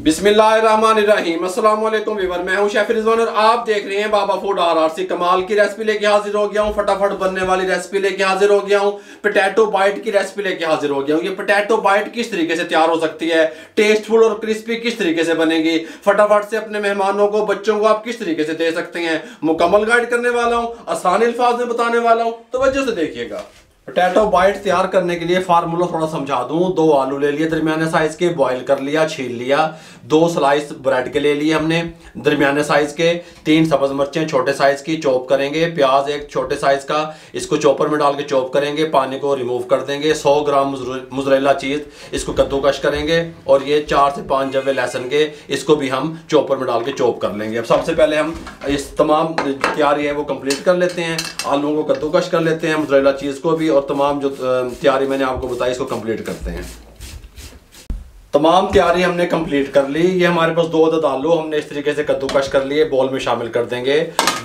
बिस्मिल्लाहिर्रहमानिर्रहीम। अस्सलाम वालेकुम व्यूअर, मैं हूं शेफ रिजवान और आप देख रहे हैं बाबा फूड RRC। कमाल की रेसिपी लेके हाजिर हो गया हूं, फटाफट बनने वाली रेसिपी लेके हाजिर हो गया हूं। पोटैटो बाइट की रेसिपी लेके हाजिर हो गया हूं। ये पोटैटो बाइट किस तरीके से तैयार हो सकती है, टेस्टफुल और क्रिस्पी किस तरीके से बनेगी, फटाफट से अपने मेहमानों को, बच्चों को आप किस तरीके से दे सकते हैं, मुकम्मल गाइड करने वाला हूं, आसान अल्फाज में बताने वाला हूं, तो वजह से देखिएगा। पोटैटो बाइट तैयार करने के लिए फार्मूला थोड़ा समझा दूं। 2 आलू ले लिए दरमियाने साइज के, बॉईल कर लिया, छील लिया। 2 स्लाइस ब्रेड के ले लिए हमने दरमियाने साइज के। 3 सब्ज मिर्चें छोटे साइज की चॉप करेंगे। प्याज एक छोटे साइज का, इसको चॉपर में डाल के चॉप करेंगे, पानी को रिमूव कर देंगे। 100 ग्राम मोज़रेला चीज, इसको कद्दूकश करेंगे। और ये 4 से 5 जवे लहसुन के, इसको भी हम चॉपर में डाल के चॉप कर लेंगे। अब सबसे पहले हम इस तमाम तैयारी है वो कंप्लीट कर लेते हैं। आलूओं को कद्दूकश कर लेते हैं, मोज़रेला चीज को भी, और तमाम जो तैयारी मैंने आपको बताई इसको कंप्लीट करते हैं। तमाम तैयारी हमने कंप्लीट कर ली। ये हमारे पास 2 अदद आलू हमने इस तरीके से कद्दूकश कर लिए, बोल में शामिल कर देंगे।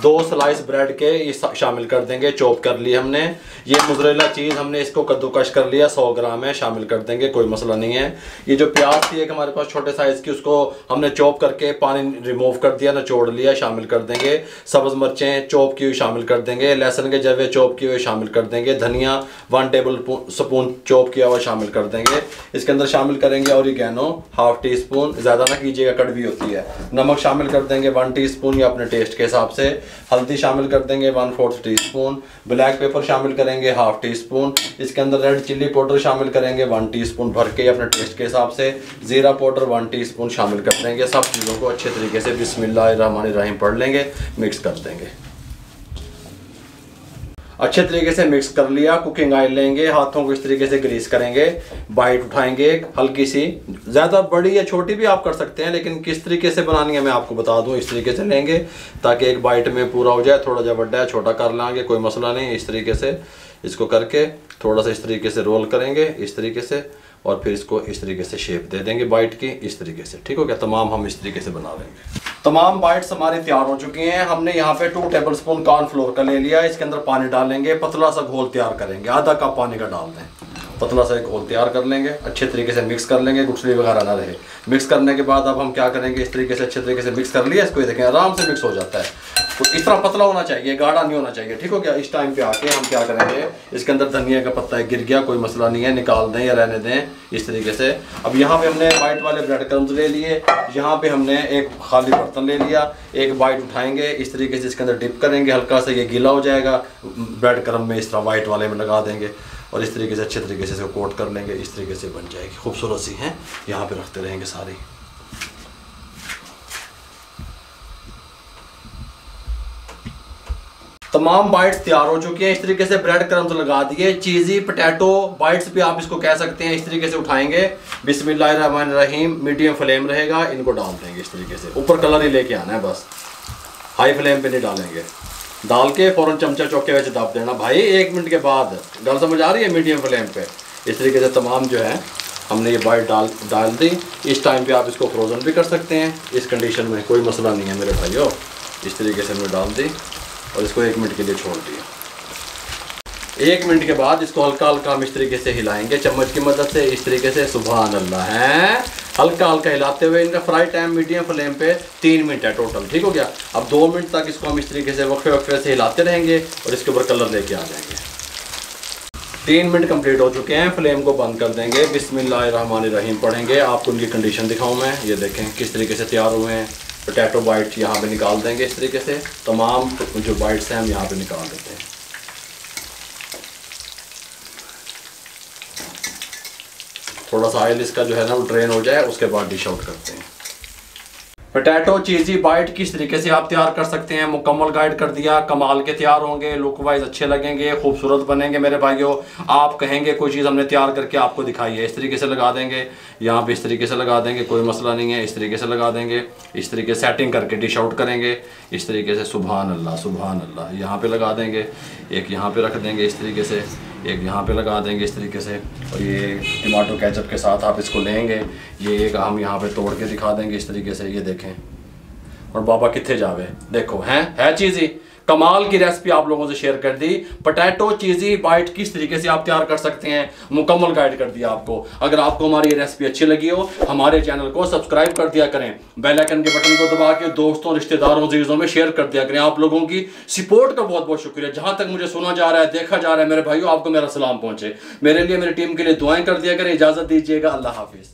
2 स्लाइस ब्रेड के ये शामिल कर देंगे, चॉप कर लिए हमने। ये मोज़रेला चीज़ हमने इसको कद्दूकश कर लिया, 100 ग्राम है, शामिल कर देंगे, कोई मसला नहीं है। ये जो प्याज थी एक हमारे पास छोटे साइज़ की, उसको हमने चॉप करके पानी रिमूव कर दिया, निचोड़ लिया, शामिल कर देंगे। सब्ज़ मिर्चें चॉप की हुई शामिल कर देंगे। लहसुन के जवे चॉप किए हुए शामिल कर देंगे। धनिया 1 टेबल स्पून चॉप किया हुआ शामिल कर देंगे। इसके अंदर शामिल करेंगे और ऑरिगेनो 1/2 टीस्पून, ज़्यादा ना कीजिएगा, कड़वी होती है। नमक शामिल कर देंगे 1 टीस्पून या अपने टेस्ट के हिसाब से। हल्दी शामिल कर देंगे 1/4 टीस्पून। ब्लैक पेपर शामिल करेंगे 1/2 टीस्पून। इसके अंदर रेड चिल्ली पाउडर शामिल करेंगे 1 टीस्पून भर के अपने टेस्ट के हिसाब से। ज़ीरा पाउडर 1 टीस्पून शामिल कर देंगे। सब चीज़ों को अच्छे तरीके से बिस्मिल्लाहिर्रहमानिर्रहीम पढ़ लेंगे, मिक्स कर देंगे। अच्छे तरीके से मिक्स कर लिया। कुकिंग ऑयल लेंगे, हाथों को इस तरीके से ग्रीस करेंगे। बाइट उठाएंगे हल्की सी, ज़्यादा बड़ी या छोटी भी आप कर सकते हैं, लेकिन किस तरीके से बनानी है मैं आपको बता दूं। इस तरीके से लेंगे ताकि एक बाइट में पूरा हो जाए। थोड़ा जब बड़ा है छोटा कर लेंगे, कोई मसला नहीं। इस तरीके से इसको करके थोड़ा सा इस तरीके से रोल करेंगे, इस तरीके से, और फिर इसको इस तरीके से शेप दे देंगे बाइट की, इस तरीके से। ठीक हो गया। तमाम हम इस तरीके से बना लेंगे। तमाम बाइट्स हमारी तैयार हो चुकी हैं। हमने यहाँ पे 2 टेबलस्पून कॉर्नफ्लोर का ले लिया। इसके अंदर पानी डालेंगे, पतला सा घोल तैयार करेंगे। आधा कप पानी का डाल दें, पतला सा एक घोल तैयार कर लेंगे। अच्छे तरीके से मिक्स कर लेंगे, गुठली वगैरह ना रहे। मिक्स करने के बाद अब हम क्या करेंगे, इस तरीके से अच्छे तरीके से मिक्स कर लिया इसको। देखें आराम से मिक्स हो जाता है। तो इस तरह पतला होना चाहिए, गाढ़ा नहीं होना चाहिए। ठीक हो गया। इस टाइम पे आके हम क्या करेंगे, इसके अंदर धनिया का पत्ता गिर गया, कोई मसला नहीं है, निकाल दें या रहने दें इस तरीके से। अब यहाँ पे हमने वाइट वाले ब्रेड क्रम्स ले लिए। यहाँ पे हमने एक खाली बर्तन ले लिया। एक बाइट उठाएंगे, इस तरीके से इसके अंदर डिप करेंगे, हल्का सा ये गीला हो जाएगा। ब्रेड क्रम्ब में इस तरह वाइट वाले में लगा देंगे और इस तरीके से अच्छे तरीके से इसको कोट कर लेंगे। इस तरीके से बन जाएगी, खूबसूरत सी हैं। यहाँ पे रखते रहेंगे सारी। तमाम बाइट्स तैयार हो चुकी हैं। इस तरीके से ब्रेड क्रम्स लगा दिए। चीज़ी पोटैटो बाइट्स भी आप इसको कह सकते हैं। इस तरीके से उठाएंगे, बिस्मिल्लाहिर्रहमानिर्रहीम, मीडियम फ्लेम रहेगा। इनको डाल देंगे इस तरीके से। ऊपर कलर ही लेके आना है बस, हाई फ्लेम पे नहीं डालेंगे। डाल के फ़ौरन चमचा चौके में दब देना भाई 1 मिनट के बाद। गल समझ आ रही है? मीडियम फ्लेम पे इस तरीके से तमाम जो है हमने ये बाइट डाल दी। इस टाइम पे आप इसको फ्रोज़न भी कर सकते हैं। इस कंडीशन में कोई मसला नहीं है मेरे भाइयों। इस तरीके से हमने डाल दी और इसको 1 मिनट के लिए छोड़ दिया। 1 मिनट के बाद इसको हल्का हल्का हम इस तरीके से हिलाएंगे चम्मच की मदद से, इस तरीके से। सुभान अल्लाह है। हल्का हल्का हिलाते हुए। इनका फ्राई टाइम मीडियम फ्लेम पे 3 मिनट है टोटल। ठीक हो गया। अब 2 मिनट तक इसको हम इस तरीके से वक्फे वक्फे से हिलाते रहेंगे और इसके ऊपर कलर लेके आ जाएंगे। 3 मिनट कंप्लीट हो चुके हैं। फ्लेम को बंद कर देंगे, बिस्मिल्लाहिर्रहमानिर्रहीम पढ़ेंगे। आपको उनकी कंडीशन दिखाऊँ मैं। ये देखें किस तरीके से तैयार हुए हैं। पोटैटो बाइट यहाँ पे निकाल देंगे इस तरीके से। तमाम जो बाइट्स हैं हम यहाँ पे निकाल देते हैं। थोड़ा सा ऑयल इसका जो है ना वो ड्रेन हो जाए, उसके बाद डिश आउट करते हैं। पोटैटो चीज़ी बाइट किस तरीके से आप तैयार कर सकते हैं, मुकम्मल गाइड कर दिया। कमाल के तैयार होंगे, लुक वाइज अच्छे लगेंगे, खूबसूरत बनेंगे मेरे भाइयों। आप कहेंगे कोई चीज़ हमने तैयार करके आपको दिखाई है। इस तरीके से लगा देंगे, यहाँ पे इस तरीके से लगा देंगे, कोई मसला नहीं है। इस तरीके से लगा देंगे, इस तरीके से सेटिंग करके डिश आउट करेंगे इस तरीके से। सुभान अल्लाह, सुभान अल्लाह। यहाँ पे लगा देंगे, एक यहाँ पे रख देंगे इस तरीके से, एक यहाँ पे लगा देंगे इस तरीके से। और ये टमाटो केचप के साथ आप इसको लेंगे। ये एक हम यहाँ पे तोड़ के दिखा देंगे इस तरीके से। ये देखें। और बाबा कितने जावे, देखो है चीज़ी कमाल की रेसिपी आप लोगों से शेयर कर दी। पोटैटो चीज़ी बाइट किस तरीके से आप तैयार कर सकते हैं मुकम्मल गाइड कर दिया आपको। अगर आपको हमारी ये रेसिपी अच्छी लगी हो हमारे चैनल को सब्सक्राइब कर दिया करें, बेल आइकन के बटन को दबा के दोस्तों रिश्तेदारों अजीजों में शेयर कर दिया करें। आप लोगों की सपोर्ट का बहुत बहुत शुक्रिया। जहां तक मुझे सुना जा रहा है, देखा जा रहा है, मेरे भाइयों आपको मेरा सलाम पहुंचे। मेरे लिए, मेरी टीम के लिए दुआएं कर दिया करें। इजाजत दीजिएगा, अल्लाह हाफिज।